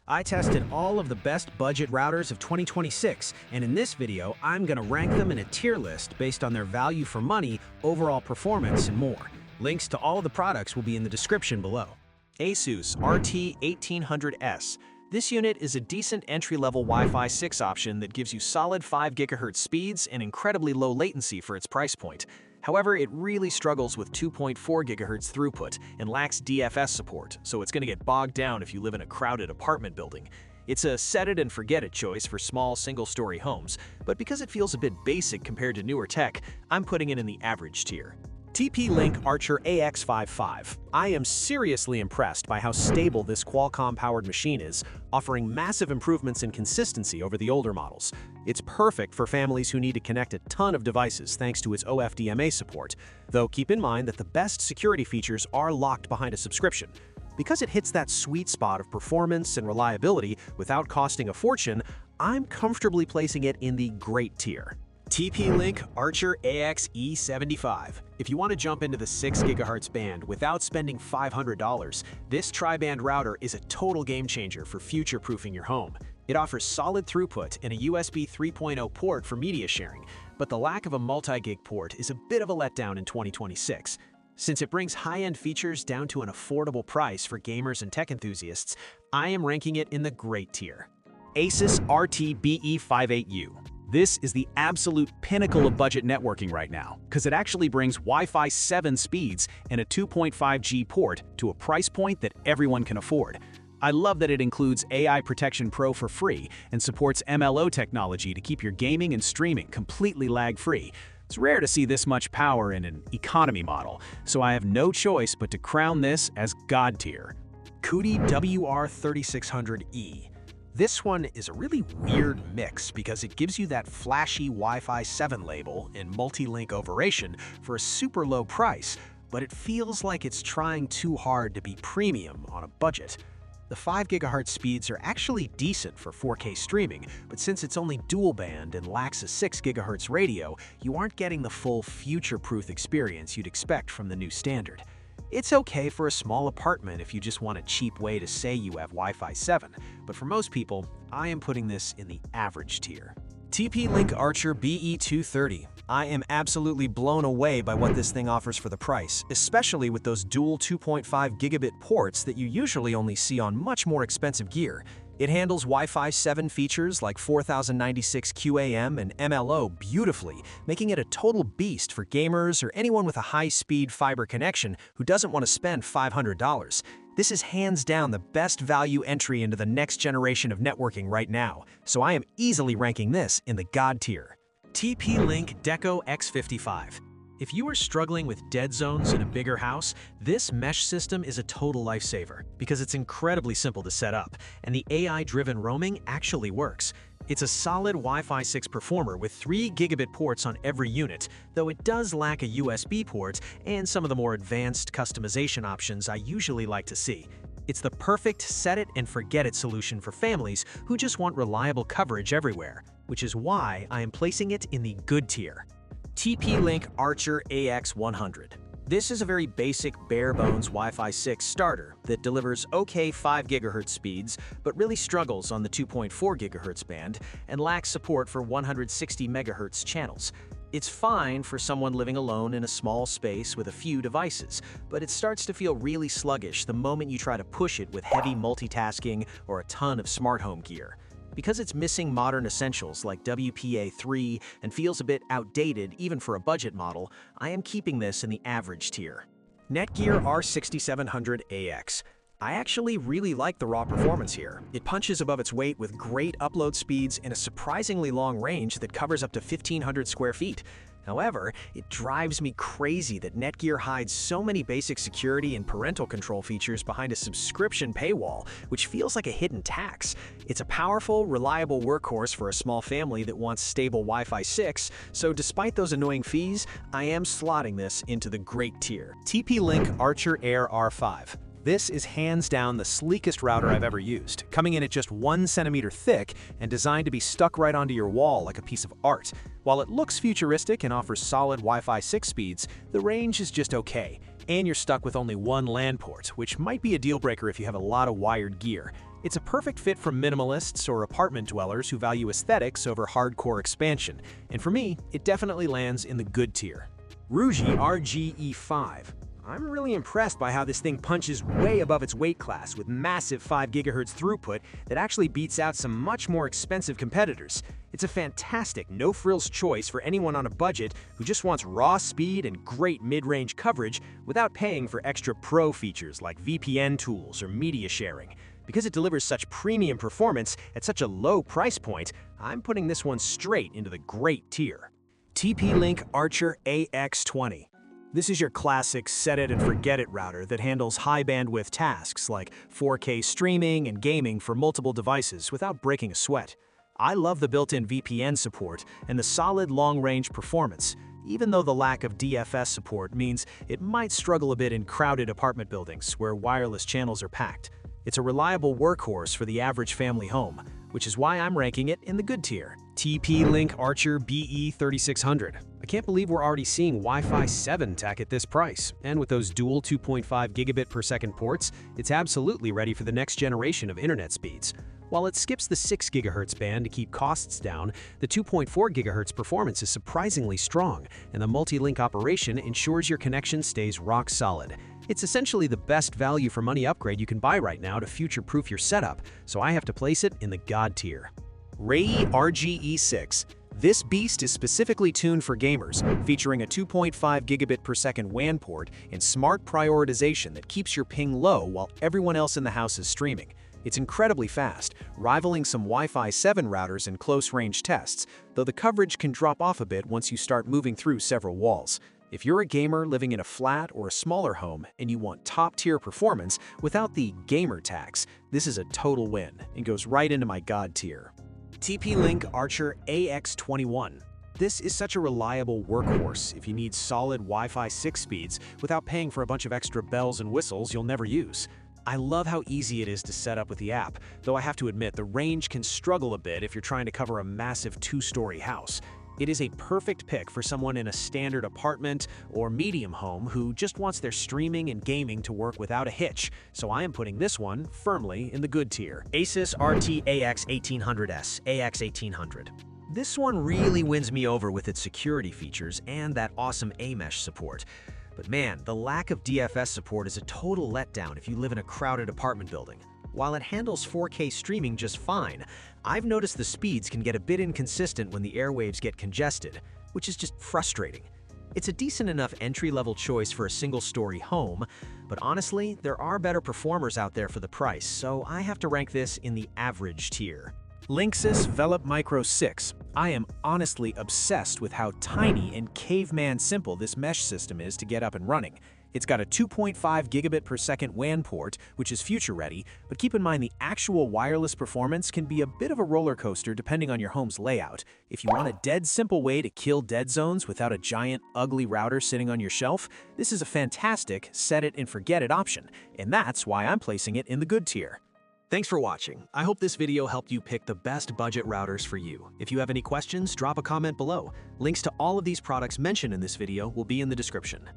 I tested all of the best budget routers of 2026, and in this video, I'm gonna rank them in a tier list based on their value for money, overall performance, and more. Links to all of the products will be in the description below. ASUS RT 1800S. This unit is a decent entry-level Wi-Fi 6 option that gives you solid 5 GHz speeds and incredibly low latency for its price point. However, it really struggles with 2.4 GHz throughput and lacks DFS support, so it's going to get bogged down if you live in a crowded apartment building. It's a set-it-and-forget-it choice for small single-story homes, but because it feels a bit basic compared to newer tech, I'm putting it in the average tier. TP-Link Archer AX55. I am seriously impressed by how stable this Qualcomm-powered machine is, offering massive improvements in consistency over the older models. It's perfect for families who need to connect a ton of devices thanks to its OFDMA support, though keep in mind that the best security features are locked behind a subscription. Because it hits that sweet spot of performance and reliability without costing a fortune, I'm comfortably placing it in the great tier. TP-Link Archer AX-E75. If you want to jump into the 6 GHz band without spending $500, this tri-band router is a total game changer for future-proofing your home. It offers solid throughput and a USB 3.0 port for media sharing, but the lack of a multi-gig port is a bit of a letdown in 2026. Since it brings high-end features down to an affordable price for gamers and tech enthusiasts, I am ranking it in the great tier. ASUS RT BE58U. This is the absolute pinnacle of budget networking right now, because it actually brings Wi-Fi 7 speeds and a 2.5G port to a price point that everyone can afford. I love that it includes AI Protection Pro for free and supports MLO technology to keep your gaming and streaming completely lag-free. It's rare to see this much power in an economy model, so I have no choice but to crown this as God tier. Kuti WR3600E. This one is a really weird mix because it gives you that flashy Wi-Fi 7 label and multi-link overation for a super low price, but it feels like it's trying too hard to be premium on a budget. The 5 GHz speeds are actually decent for 4K streaming, but since it's only dual band and lacks a 6 GHz radio, you aren't getting the full future-proof experience you'd expect from the new standard. It's okay for a small apartment if you just want a cheap way to say you have Wi-Fi 7, but for most people, I am putting this in the average tier. TP-Link Archer BE230. I am absolutely blown away by what this thing offers for the price, especially with those dual 2.5 gigabit ports that you usually only see on much more expensive gear. It handles Wi-Fi 7 features like 4096 QAM and MLO beautifully, making it a total beast for gamers or anyone with a high-speed fiber connection who doesn't want to spend $500. This is hands down the best value entry into the next generation of networking right now, so I am easily ranking this in the God tier. TP-Link Deco X55. If you are struggling with dead zones in a bigger house, this mesh system is a total lifesaver because it's incredibly simple to set up, and the AI-driven roaming actually works. It's a solid Wi-Fi 6 performer with 3 gigabit ports on every unit, though it does lack a USB port and some of the more advanced customization options I usually like to see. It's the perfect set-it-and-forget-it solution for families who just want reliable coverage everywhere, which is why I am placing it in the good tier. TP-Link Archer AX100. This is a very basic, bare-bones Wi-Fi 6 starter that delivers okay 5 GHz speeds, but really struggles on the 2.4 GHz band and lacks support for 160 MHz channels. It's fine for someone living alone in a small space with a few devices, but it starts to feel really sluggish the moment you try to push it with heavy multitasking or a ton of smart home gear. Because it's missing modern essentials like WPA3 and feels a bit outdated even for a budget model, I am keeping this in the average tier. NETGEAR R6700AX. I actually really like the raw performance here. It punches above its weight with great upload speeds and a surprisingly long range that covers up to 1,500 square feet. However, it drives me crazy that NETGEAR hides so many basic security and parental control features behind a subscription paywall, which feels like a hidden tax. It's a powerful, reliable workhorse for a small family that wants stable Wi-Fi 6, so despite those annoying fees, I am slotting this into the great tier. TP-Link Archer Air R5. This is hands down the sleekest router I've ever used, coming in at just 1 centimeter thick and designed to be stuck right onto your wall like a piece of art. While it looks futuristic and offers solid Wi-Fi 6 speeds, the range is just okay, and you're stuck with only one LAN port, which might be a deal breaker if you have a lot of wired gear. It's a perfect fit for minimalists or apartment dwellers who value aesthetics over hardcore expansion, and for me, it definitely lands in the good tier. Reyee RGE5. I'm really impressed by how this thing punches way above its weight class with massive 5 GHz throughput that actually beats out some much more expensive competitors. It's a fantastic, no-frills choice for anyone on a budget who just wants raw speed and great mid-range coverage without paying for extra pro features like VPN tools or media sharing. Because it delivers such premium performance at such a low price point, I'm putting this one straight into the great tier. TP-Link Archer AX20. This is your classic set-it-and-forget-it router that handles high-bandwidth tasks like 4K streaming and gaming for multiple devices without breaking a sweat. I love the built-in VPN support and the solid long-range performance, even though the lack of DFS support means it might struggle a bit in crowded apartment buildings where wireless channels are packed. It's a reliable workhorse for the average family home, which is why I'm ranking it in the good tier. TP-Link Archer BE3600. I can't believe we're already seeing Wi-Fi 7 tech at this price, and with those dual 2.5 gigabit per second ports, it's absolutely ready for the next generation of internet speeds. While it skips the 6 GHz band to keep costs down, the 2.4 GHz performance is surprisingly strong, and the multi-link operation ensures your connection stays rock solid. It's essentially the best value for money upgrade you can buy right now to future-proof your setup, so I have to place it in the God tier. Reyee RGE6. This beast is specifically tuned for gamers, featuring a 2.5 gigabit per second WAN port and smart prioritization that keeps your ping low while everyone else in the house is streaming. It's incredibly fast, rivaling some Wi-Fi 7 routers in close-range tests, though the coverage can drop off a bit once you start moving through several walls. If you're a gamer living in a flat or a smaller home and you want top-tier performance without the gamer tax, this is a total win and goes right into my God tier. TP-Link Archer AX21. This is such a reliable workhorse if you need solid Wi-Fi 6 speeds without paying for a bunch of extra bells and whistles you'll never use. I love how easy it is to set up with the app, though I have to admit the range can struggle a bit if you're trying to cover a massive 2-story house. It is a perfect pick for someone in a standard apartment or medium home who just wants their streaming and gaming to work without a hitch, so I am putting this one firmly in the good tier. ASUS RT AX1800S, AX1800. This one really wins me over with its security features and that awesome AMesh support. But man, the lack of DFS support is a total letdown if you live in a crowded apartment building. While it handles 4K streaming just fine, I've noticed the speeds can get a bit inconsistent when the airwaves get congested, which is just frustrating. It's a decent enough entry-level choice for a single-story home, but honestly, there are better performers out there for the price, so I have to rank this in the average tier. Linksys Velop Micro 6. I am honestly obsessed with how tiny and caveman simple this mesh system is to get up and running. It's got a 2.5 gigabit per second WAN port, which is future-ready, but keep in mind the actual wireless performance can be a bit of a roller coaster depending on your home's layout. If you want a dead simple way to kill dead zones without a giant, ugly router sitting on your shelf, this is a fantastic set-it-and-forget-it option, and that's why I'm placing it in the good tier. Thanks for watching. I hope this video helped you pick the best budget routers for you. If you have any questions, drop a comment below. Links to all of these products mentioned in this video will be in the description.